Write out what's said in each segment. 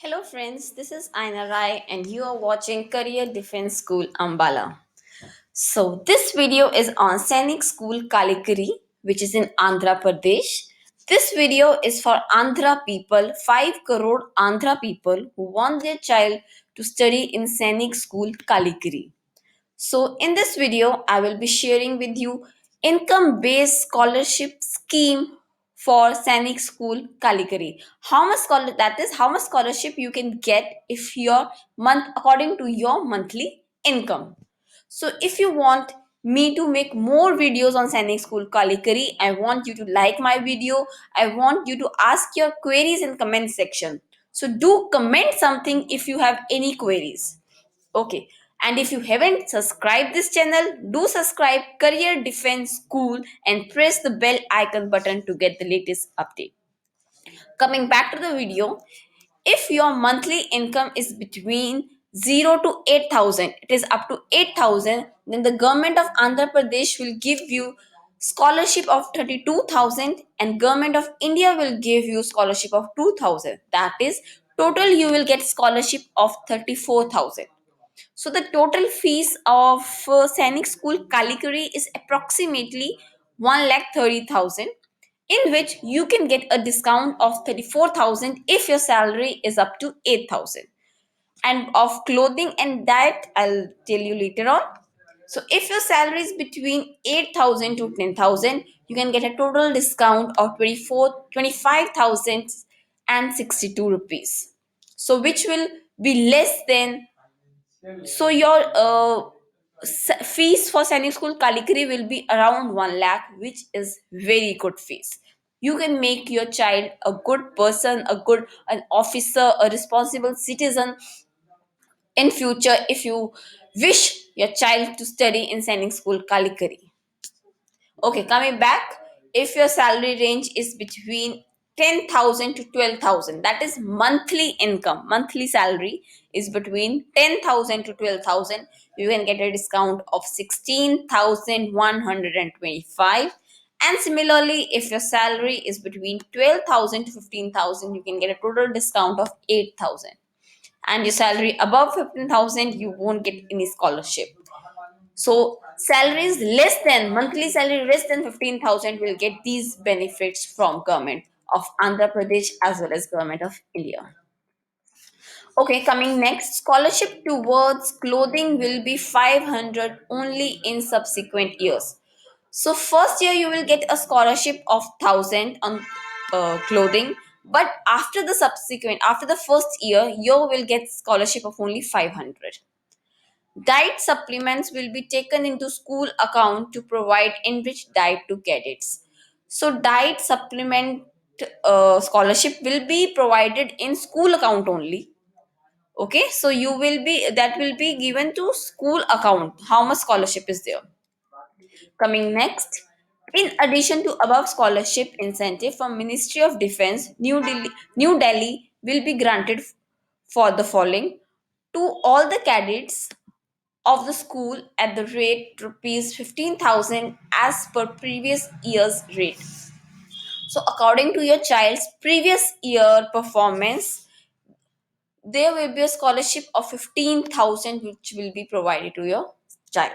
Hello friends, this is Aina Rai and you are watching Career Defense School Ambala. So this video is on Sainik School Kalikiri, which is in Andhra Pradesh. This video is for Andhra people, 5 crore Andhra people who want their child to study in Sainik School Kalikiri. So in this video, I will be sharing with you income-based scholarship scheme for Sainik School Kalikari. How much scholarship you can get if your month according to your monthly income. So if you want me to make more videos on Sainik School Kalikari, I want you to like my video. I want you to ask your queries in comment section. So do comment something if you have any queries. Okay. And if you haven't subscribed this channel, do subscribe Career Defense School and press the bell icon button to get the latest update. Coming back to the video, if your monthly income is between 0 to 8,000, it is up to 8,000, then the government of Andhra Pradesh will give you scholarship of 32,000 and government of India will give you scholarship of 2,000. That is, total you will get scholarship of 34,000. So the total fees of Sainik School Kalikari is approximately 1,30,000, in which you can get a discount of 34,000 if your salary is up to 8,000. And of clothing and diet, I'll tell you later on. So if your salary is between 8,000 to 10,000, you can get a total discount of 25,062 rupees. So which will be less than, so your fees for Sainik School Kalikari will be around 1 lakh, which is very good fees. You can make your child a good person, an officer, a responsible citizen in future if you wish your child to study in Sainik School Kalikari. Okay, coming back, if your salary range is between 10,000 to 12,000, that is monthly income, monthly salary is between 10,000 to 12,000, you can get a discount of 16,125. And similarly, if your salary is between 12,000 to 15,000, you can get a total discount of 8,000. And your salary above 15,000, you won't get any scholarship. So salaries less than monthly salary less than 15,000 will get these benefits from government of Andhra Pradesh as well as government of India. Okay, coming next, scholarship towards clothing will be 500 only in subsequent years. So first year you will get a scholarship of 1,000 on clothing, but after the first year you will get scholarship of only 500. Diet supplements will be taken into school account to provide enriched diet to cadets. So diet supplement scholarship will be provided in school account only. Okay, so you will be that will be given to school account. How much scholarship is there? Coming next, in addition to above scholarship incentive from Ministry of Defense, New Delhi will be granted for the following to all the cadets of the school at the rate rupees 15,000 as per previous year's rate. So according to your child's previous year performance, there will be a scholarship of 15,000 which will be provided to your child.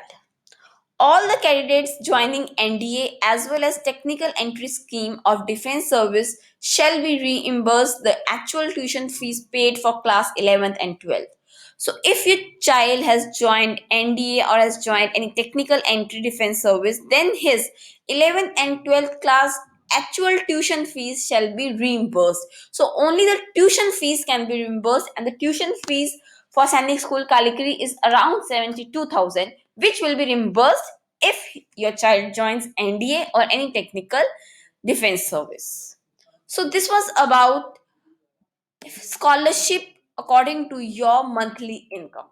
All the candidates joining NDA as well as technical entry scheme of defense service shall be reimbursed the actual tuition fees paid for class 11th and 12th. So if your child has joined NDA or has joined any technical entry defense service, then his 11th and 12th class actual tuition fees shall be reimbursed. So only the tuition fees can be reimbursed, and the tuition fees for Sainik School Kalikiri is around 72,000, which will be reimbursed if your child joins NDA or any technical defense service. So this was about scholarship according to your monthly income.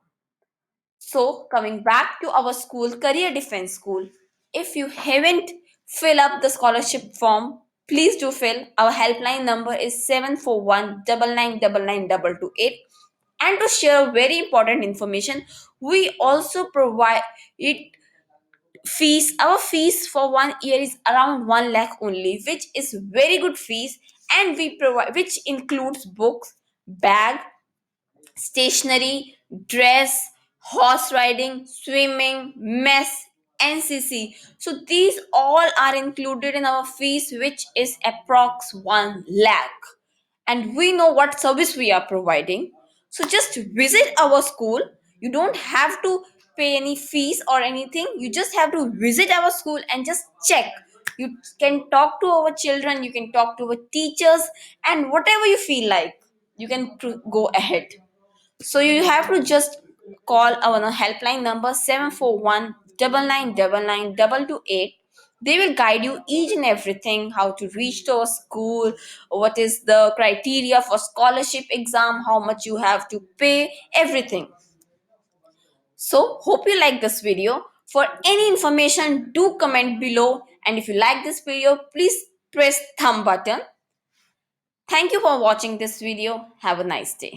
So coming back to our school, Career Defense School, if you haven't fill up the scholarship form, please do fill. Our helpline number is 741 9999 228. And to share very important information, we also provide it fees. Our fees for 1 year is around 1 lakh only, which is very good fees, and we provide which includes books, bag, stationery, dress, horse riding, swimming, mess, NCC. So these all are included in our fees, which is approx 1 lakh. And we know what service we are providing. So just visit our school. You don't have to pay any fees or anything. You just have to visit our school and just check. You can talk to our children, you can talk to our teachers, and whatever you feel like, you can go ahead. So you have to just call our helpline number 741 9999 228. They will guide you each and everything, how to reach to a school, what is the criteria for scholarship exam, how much you have to pay, everything. So hope you like this video. For any information, do comment below. And if you like this video, please press thumb button. Thank you for watching this video. Have a nice day.